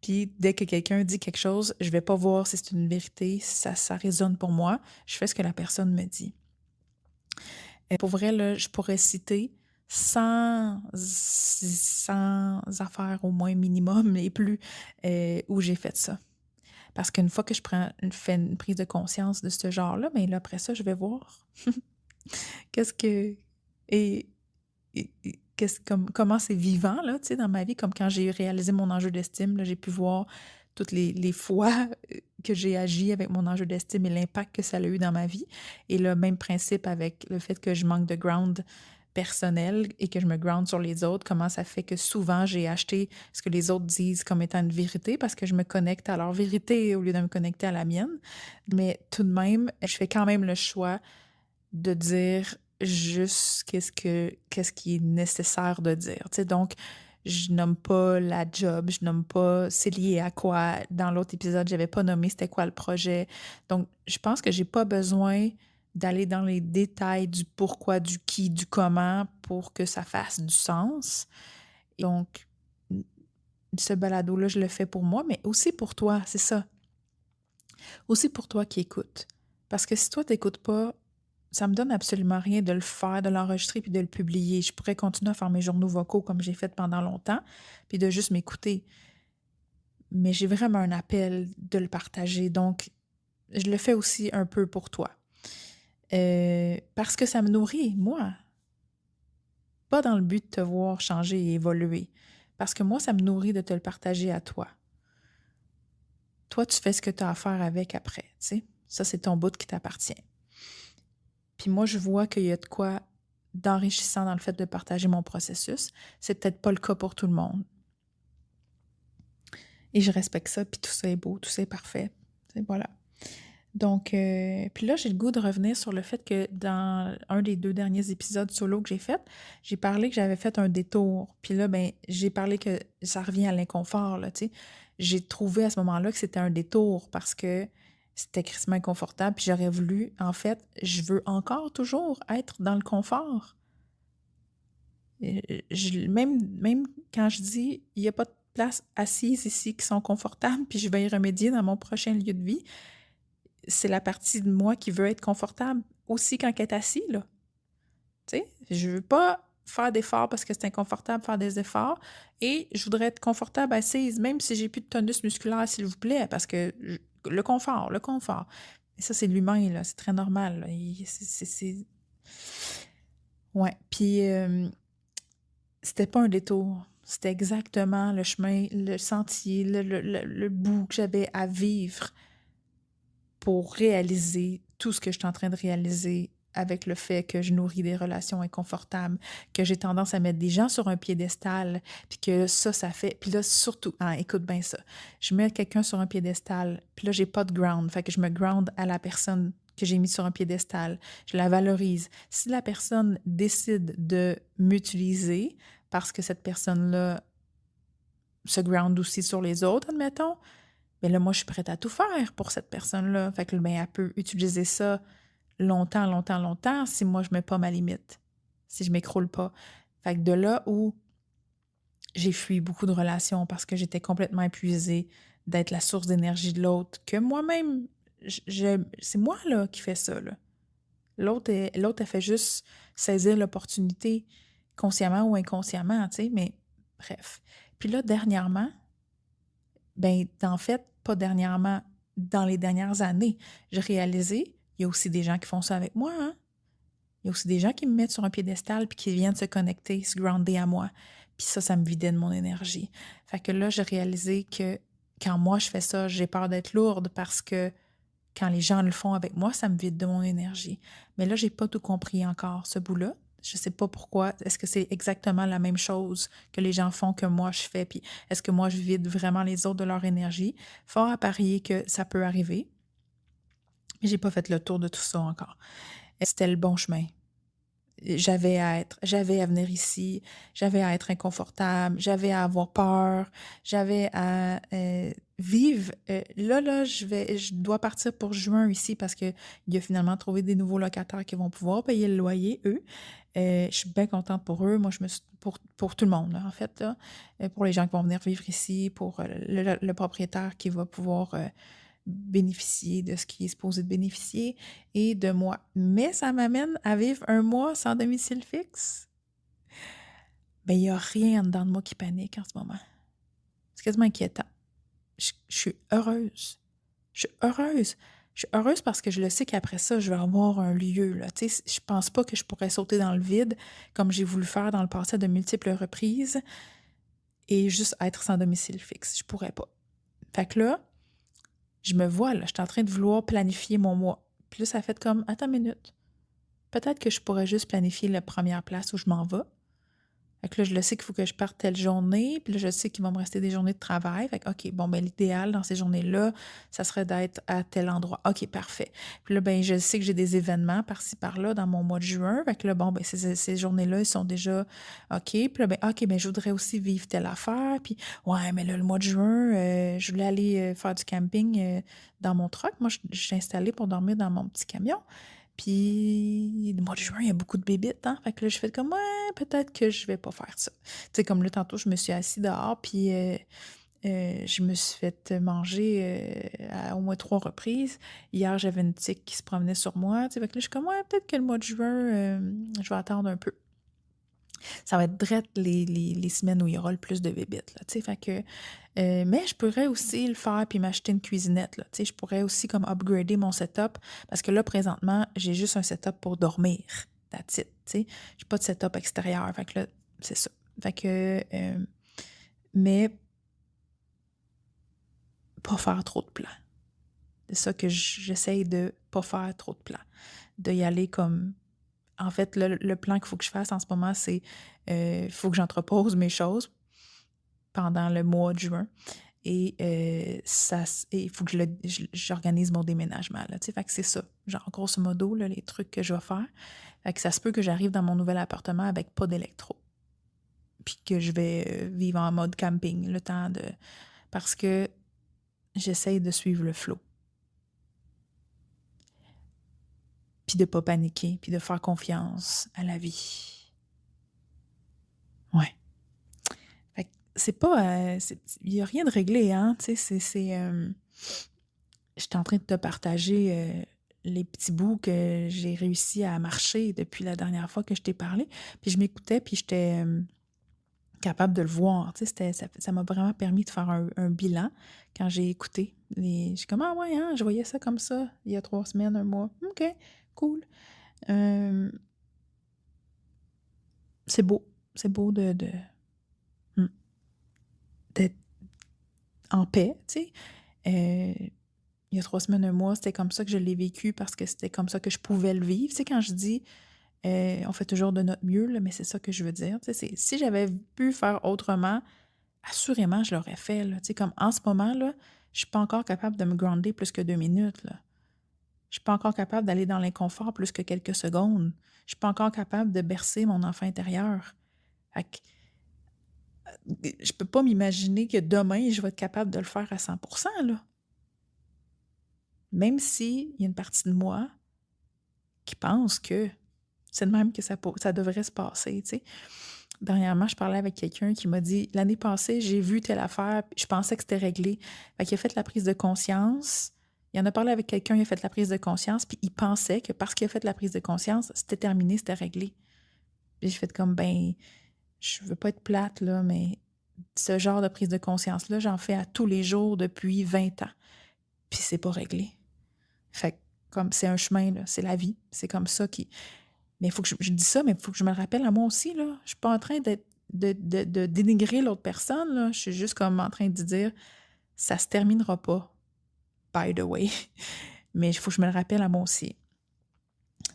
Speaker 1: puis dès que quelqu'un dit quelque chose, je vais pas voir si c'est une vérité, si ça résonne pour moi. Je fais ce que la personne me dit. Et pour vrai, là, je pourrais citer 100 affaires au moins minimum et plus où j'ai fait ça. Parce qu'une fois que fais une prise de conscience de ce genre-là, mais là, après ça, je vais voir qu'est-ce que. Et, comment c'est vivant, là, tu sais, dans ma vie, comme quand j'ai réalisé mon enjeu d'estime, là, j'ai pu voir toutes les fois que j'ai agi avec mon enjeu d'estime et l'impact que ça a eu dans ma vie. Et le même principe avec le fait que je manque de ground personnel et que je me ground sur les autres, comment ça fait que souvent j'ai acheté ce que les autres disent comme étant une vérité parce que je me connecte à leur vérité au lieu de me connecter à la mienne. Mais tout de même, je fais quand même le choix de dire juste qu'est-ce qui est nécessaire de dire. Tu sais, donc, je nomme pas la job, je nomme pas c'est lié à quoi. Dans l'autre épisode, j'avais pas nommé c'était quoi le projet. Donc, je pense que j'ai pas besoin d'aller dans les détails du pourquoi, du qui, du comment pour que ça fasse du sens. Donc, ce balado-là, je le fais pour moi, mais aussi pour toi, c'est ça. Aussi pour toi qui écoutes. Parce que si toi, t'écoutes pas, ça me donne absolument rien de le faire, de l'enregistrer puis de le publier. Je pourrais continuer à faire mes journaux vocaux comme j'ai fait pendant longtemps, puis de juste m'écouter. Mais j'ai vraiment un appel de le partager. Donc, je le fais aussi un peu pour toi. Parce que ça me nourrit, moi. Pas dans le but de te voir changer et évoluer. Parce que moi, ça me nourrit de te le partager à toi. Toi, tu fais ce que tu as à faire avec après, tu sais. Ça, c'est ton bout qui t'appartient. Puis moi, je vois qu'il y a de quoi d'enrichissant dans le fait de partager mon processus. C'est peut-être pas le cas pour tout le monde. Et je respecte ça, puis tout ça est beau, tout ça est parfait. Voilà. Donc, puis là, j'ai le goût de revenir sur le fait que dans un des 2 derniers épisodes solo que j'ai fait, j'ai parlé que j'avais fait un détour. Puis là, ben, j'ai parlé que ça revient à l'inconfort, là, tu sais. J'ai trouvé à ce moment-là que c'était un détour parce que c'était crissement inconfortable. Puis j'aurais voulu, en fait, je veux encore toujours être dans le confort. Même quand je dis, il n'y a pas de place assise ici qui sont confortables, puis je vais y remédier dans mon prochain lieu de vie, c'est la partie de moi qui veut être confortable aussi quand elle est assise, là. Tu sais, je veux pas faire d'efforts parce que c'est inconfortable faire des efforts et je voudrais être confortable assise, même si j'ai plus de tonus musculaire, s'il vous plaît, parce que le confort, le confort. Et ça, c'est l'humain, là, c'est très normal, là. Ouais, puis c'était pas un détour, c'était exactement le chemin, le sentier, le bout que j'avais à vivre pour réaliser tout ce que je suis en train de réaliser avec le fait que je nourris des relations inconfortables, que j'ai tendance à mettre des gens sur un piédestal, puis que ça fait... Puis là, surtout, écoute bien ça, je mets quelqu'un sur un piédestal, puis là, j'ai pas de ground, fait que je me ground à la personne que j'ai mis sur un piédestal, je la valorise. Si la personne décide de m'utiliser parce que cette personne-là se ground aussi sur les autres, admettons, mais là, moi, je suis prête à tout faire pour cette personne-là. Fait que, ben, elle peut utiliser ça longtemps, longtemps, longtemps si moi, je mets pas ma limite, si je m'écroule pas. Fait que de là où j'ai fui beaucoup de relations parce que j'étais complètement épuisée d'être la source d'énergie de l'autre, que moi-même, c'est moi, là, qui fais ça, là. L'autre, elle fait juste saisir l'opportunité consciemment ou inconsciemment, tu sais, mais bref. Puis là, dernièrement, ben, en fait, pas dernièrement, dans les dernières années, j'ai réalisé, il y a aussi des gens qui font ça avec moi, hein? Il y a aussi des gens qui me mettent sur un piédestal puis qui viennent se connecter, se grounder à moi. Puis ça me vidait de mon énergie. Fait que là, j'ai réalisé que quand moi je fais ça, j'ai peur d'être lourde parce que quand les gens le font avec moi, ça me vide de mon énergie. Mais là, j'ai pas tout compris encore, ce bout-là. Je sais pas pourquoi. Est-ce que c'est exactement la même chose que les gens font que moi je fais? Puis est-ce que moi je vide vraiment les autres de leur énergie? Fort à parier que ça peut arriver. Mais j'ai pas fait le tour de tout ça encore. C'était le bon chemin. J'avais à venir ici, j'avais à être inconfortable, j'avais à avoir peur, j'avais à vivre. Là, je dois partir pour juin ici parce qu'il a finalement trouvé des nouveaux locataires qui vont pouvoir payer le loyer, eux. Je suis bien contente pour eux. Moi, pour tout le monde, là, en fait, là. Pour les gens qui vont venir vivre ici, pour le propriétaire qui va pouvoir bénéficier de ce qui est supposé de bénéficier et de moi. Mais ça m'amène à vivre un mois sans domicile fixe. Ben, il n'y a rien en dedans de moi qui panique en ce moment. C'est quasiment inquiétant. Je suis heureuse. Je suis heureuse. Je suis heureuse parce que je le sais qu'après ça, je vais avoir un lieu, là. Tu sais, je pense pas que je pourrais sauter dans le vide comme j'ai voulu faire dans le passé à de multiples reprises et juste être sans domicile fixe. Je pourrais pas. Fait que là, je me vois, là, je suis en train de vouloir planifier mon mois. Puis là, ça fait comme, attends une minute. Peut-être que je pourrais juste planifier la première place où je m'en vais. Fait que là, je le sais qu'il faut que je parte telle journée. Puis là, je sais qu'il va me rester des journées de travail. Fait que, OK, bon, ben l'idéal dans ces journées-là, ça serait d'être à tel endroit. OK, parfait. Puis là, ben je sais que j'ai des événements par-ci, par-là dans mon mois de juin. Fait que là, bon, ben ces journées-là, ils sont déjà OK. Puis là, ben OK, ben je voudrais aussi vivre telle affaire. Puis, ouais, mais là, le mois de juin, je voulais aller faire du camping dans mon truck. Moi, je suis installée pour dormir dans mon petit camion. Puis, le mois de juin, il y a beaucoup de bébites, hein? Fait que là, je fais comme, ouais, peut-être que je vais pas faire ça. Tu sais, comme là, tantôt, je me suis assise dehors, puis je me suis fait manger à au moins 3 reprises. Hier, j'avais une tique qui se promenait sur moi, tu sais, fait que là, je suis comme: «Ouais, peut-être que le mois de juin, je vais attendre un peu». Ça va être drette les semaines où il y aura le plus de bébites, là, tu sais, fait que, mais je pourrais aussi le faire puis m'acheter une cuisinette, là, tu sais, je pourrais aussi comme upgrader mon setup parce que là, présentement, j'ai juste un setup pour dormir, that's it, tu sais. J'ai pas de setup extérieur, fait que là, c'est ça. Fait que, mais pas faire trop de plans. C'est ça que j'essaye de pas faire trop de plans, de y aller comme en fait, le plan qu'il faut que je fasse en ce moment, c'est, il faut que j'entrepose mes choses pendant le mois de juin et il faut que j'organise mon déménagement, là, tu sais? Fait que c'est ça, genre grosso modo, là, les trucs que je vais faire. Fait que ça se peut que j'arrive dans mon nouvel appartement avec pas d'électro, puis que je vais, vivre en mode camping le temps de parce que j'essaye de suivre le flow, puis de pas paniquer, puis de faire confiance à la vie. Ouais. Fait que c'est pas, il y a rien de réglé, hein, tu sais, j'étais en train de te partager, les petits bouts que j'ai réussi à marcher depuis la dernière fois que je t'ai parlé, puis je m'écoutais, puis j'étais, capable de le voir, tu sais, ça m'a vraiment permis de faire un bilan quand j'ai écouté les j'ai comme: «Ah ouais, hein, je voyais ça comme ça il y a 3 semaines, un mois. OK, cool». Hem, c'est beau mmh, d'être en paix, tu sais, il y a 3 semaines, un mois, c'était comme ça que je l'ai vécu parce que c'était comme ça que je pouvais le vivre. Tu sais, quand je dis, on fait toujours de notre mieux, là, mais c'est ça que je veux dire. Tu sais, si j'avais pu faire autrement, assurément, je l'aurais fait, là. Tu sais, comme en ce moment, là, je suis pas encore capable de me grounder plus que 2 minutes, là. Je suis pas encore capable d'aller dans l'inconfort plus que quelques secondes. Je suis pas encore capable de bercer mon enfant intérieur. Fait que, je peux pas m'imaginer que demain, je vais être capable de le faire à 100%, là. Même s'il y a une partie de moi qui pense que c'est de même que ça devrait se passer, tu sais. Dernièrement, je parlais avec quelqu'un qui m'a dit: «L'année passée, j'ai vu telle affaire, puis je pensais que c'était réglé». Fait qu'il a fait la prise de conscience. Il en a parlé avec quelqu'un, il a fait la prise de conscience, puis il pensait que parce qu'il a fait la prise de conscience, c'était terminé, c'était réglé. Puis j'ai fait comme: «Ben, je veux pas être plate, là, mais ce genre de prise de conscience-là, j'en fais à tous les jours depuis 20 ans, puis c'est pas réglé». Fait que comme c'est un chemin, là, c'est la vie, c'est comme ça qui mais il faut que je dis ça, mais il faut que je me le rappelle à moi aussi, là. Je suis pas en train de dénigrer l'autre personne, là. Je suis juste comme en train de dire: «Ça se terminera pas, by the way». Mais il faut que je me le rappelle à moi aussi.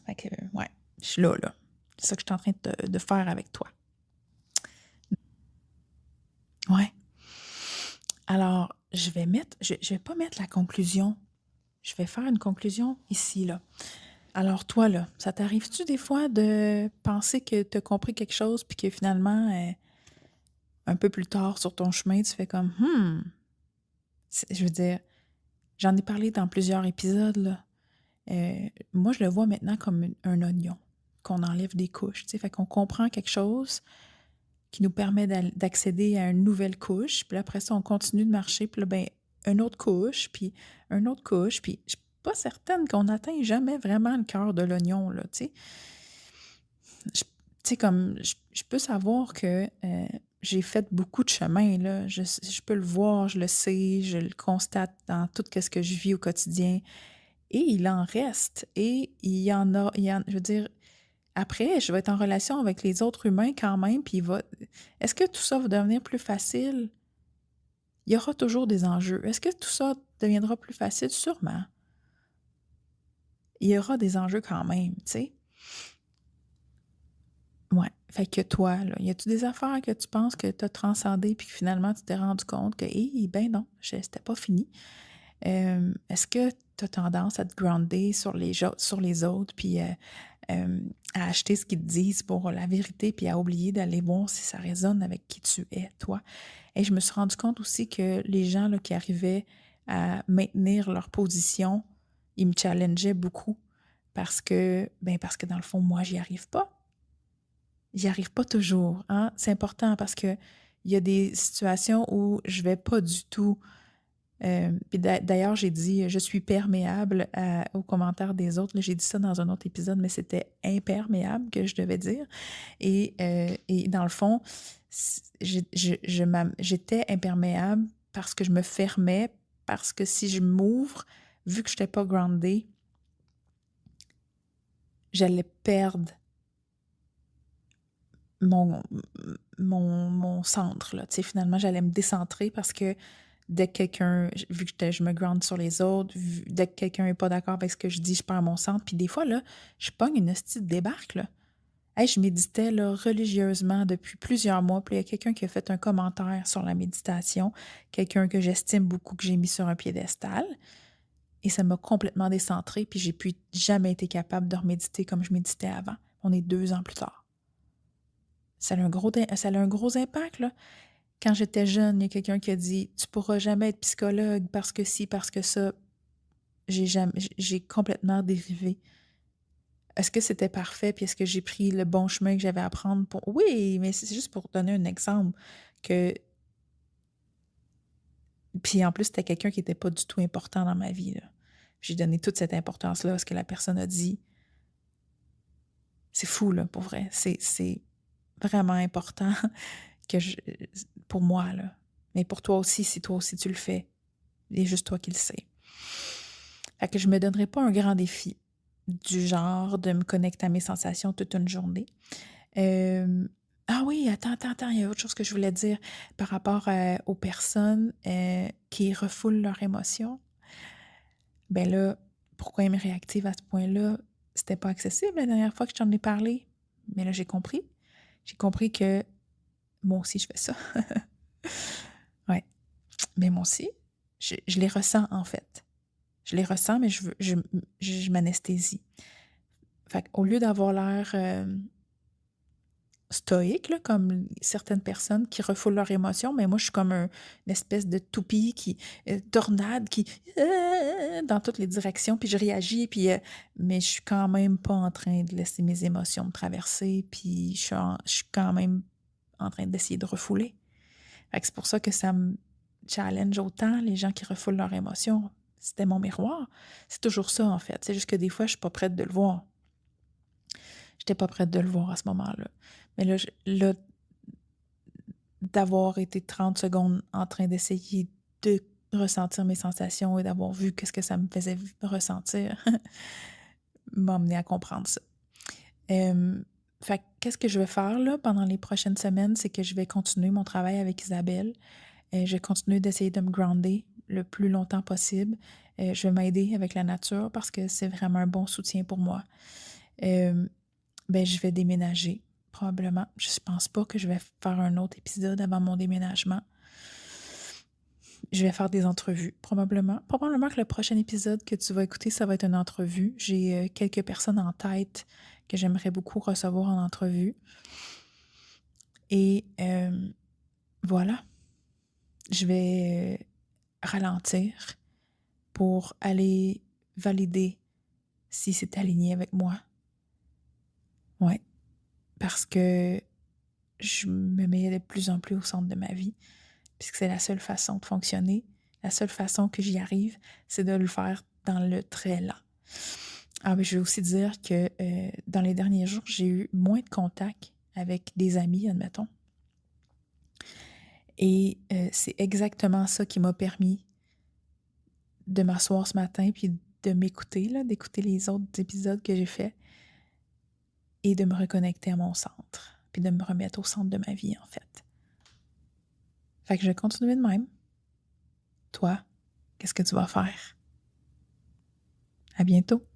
Speaker 1: Fait que, ouais, je suis là, là. C'est ça que je suis en train de faire avec toi. Ouais. Alors, je vais pas mettre la conclusion. Je vais faire une conclusion ici, là. Alors toi, là, ça t'arrive-tu des fois de penser que tu as compris quelque chose puis que finalement, un peu plus tard sur ton chemin, tu fais comme: je veux dire, j'en ai parlé dans plusieurs épisodes, là. Moi, je le vois maintenant comme un oignon qu'on enlève des couches, tu sais. Fait qu'on comprend quelque chose qui nous permet d'accéder à une nouvelle couche, puis là, après ça, on continue de marcher, puis là, ben, une autre couche, puis une autre couche, puis je suis pas certaine qu'on n'atteint jamais vraiment le cœur de l'oignon, là, tu sais. Je tu sais, comme je peux savoir que, j'ai fait beaucoup de chemin, là. Je peux le voir, je le sais, je le constate dans tout ce que je vis au quotidien et il en reste et je veux dire, après, je vais être en relation avec les autres humains quand même, puis il va est-ce que tout ça va devenir plus facile? Il y aura toujours des enjeux. Est-ce que tout ça deviendra plus facile? Sûrement. Il y aura des enjeux quand même, tu sais? Ouais. Fait que toi, là, y a-tu des affaires que tu penses que tu as transcendées puis que finalement tu t'es rendu compte que, eh ben non, c'était pas fini? Est-ce que tu as tendance à te grounder sur les autres puis à acheter ce qu'ils te disent pour la vérité puis à oublier d'aller voir si ça résonne avec qui tu es, toi? Et je me suis rendu compte aussi que les gens là, qui arrivaient à maintenir leur position, ils me challengeaient beaucoup parce que dans le fond, moi, j'y arrive pas. J'y arrive pas toujours, hein. C'est important parce que Il y a des situations où je vais pas du tout. Puis d'ailleurs, j'ai dit je suis perméable aux commentaires des autres. Là, j'ai dit ça dans un autre épisode, mais c'était imperméable que je devais dire. Et dans le fond, j'étais imperméable parce que je me fermais, parce que si je m'ouvre, vu que je n'étais pas groundée, j'allais perdre mon centre. Là. Tu sais, finalement, j'allais me décentrer parce que dès que quelqu'un, vu que je me ground sur les autres, dès que quelqu'un n'est pas d'accord avec ce que je dis, je perds mon centre. Puis des fois, là, je pogne une hostie de débarque, là. Hey, je méditais là, religieusement depuis plusieurs mois. Puis il y a quelqu'un qui a fait un commentaire sur la méditation, quelqu'un que j'estime beaucoup, que j'ai mis sur un piédestal. Et ça m'a complètement décentrée, puis j'ai plus jamais été capable de reméditer comme je méditais avant. On est 2 ans plus tard. Ça a un gros impact, là. Quand j'étais jeune, il y a quelqu'un qui a dit « Tu pourras jamais être psychologue parce que ci, parce que ça. » J'ai complètement dérivé. Est-ce que c'était parfait? Puis est-ce que j'ai pris le bon chemin que j'avais à prendre pour... Oui, mais c'est juste pour donner un exemple que... Puis en plus, c'était quelqu'un qui n'était pas du tout important dans ma vie, là. J'ai donné toute cette importance-là à ce que la personne a dit. C'est fou, là, pour vrai. C'est vraiment important que pour moi, là. Mais pour toi aussi, si toi aussi tu le fais. Il y a juste toi qui le sais. Fait que je me donnerai pas un grand défi du genre de me connecter à mes sensations toute une journée. Ah oui, attends, il y a autre chose que je voulais dire par rapport aux personnes qui refoulent leurs émotions. Ben là, pourquoi ils me réactivent à ce point-là? C'était pas accessible la dernière fois que je t'en ai parlé. Mais là, j'ai compris. J'ai compris que moi aussi, je fais ça. Ouais. Mais moi aussi, je les ressens en fait. Je les ressens, mais je m'anesthésie. Fait qu'au lieu d'avoir l'air stoïque, là, comme certaines personnes qui refoulent leurs émotions, mais moi, je suis comme une espèce de toupie qui tornade, qui dans toutes les directions, puis je réagis, puis mais je suis quand même pas en train de laisser mes émotions me traverser, puis je suis quand même en train d'essayer de refouler. Fait que c'est pour ça que ça me challenge autant, les gens qui refoulent leurs émotions. C'était mon miroir. C'est toujours ça, en fait. C'est juste que des fois, je suis pas prête de le voir. J'étais pas prête de le voir à ce moment-là. Mais là, d'avoir été 30 secondes en train d'essayer de ressentir mes sensations et d'avoir vu qu'est-ce que ça me faisait ressentir m'a amené à comprendre ça. Fait que qu'est-ce que je vais faire là pendant les prochaines semaines, c'est que je vais continuer mon travail avec Isabelle. Je vais continuer d'essayer de me grounder le plus longtemps possible. Je vais m'aider avec la nature parce que c'est vraiment un bon soutien pour moi. Je vais déménager, probablement. Je ne pense pas que je vais faire un autre épisode avant mon déménagement. Je vais faire des entrevues, probablement. Probablement que le prochain épisode que tu vas écouter, ça va être une entrevue. J'ai quelques personnes en tête que j'aimerais beaucoup recevoir en entrevue. Et voilà. Je vais ralentir pour aller valider si c'est aligné avec moi. Ouais. Parce que je me mets de plus en plus au centre de ma vie, puisque c'est la seule façon de fonctionner. La seule façon que j'y arrive, c'est de le faire dans le très lent. Ah, mais je vais aussi dire que dans les derniers jours, j'ai eu moins de contacts avec des amis, admettons. Et c'est exactement ça qui m'a permis de m'asseoir ce matin puis de m'écouter, là, d'écouter les autres épisodes que j'ai faits et de me reconnecter à mon centre, puis de me remettre au centre de ma vie, en fait. Fait que je vais continuer de même. Toi, qu'est-ce que tu vas faire? À bientôt!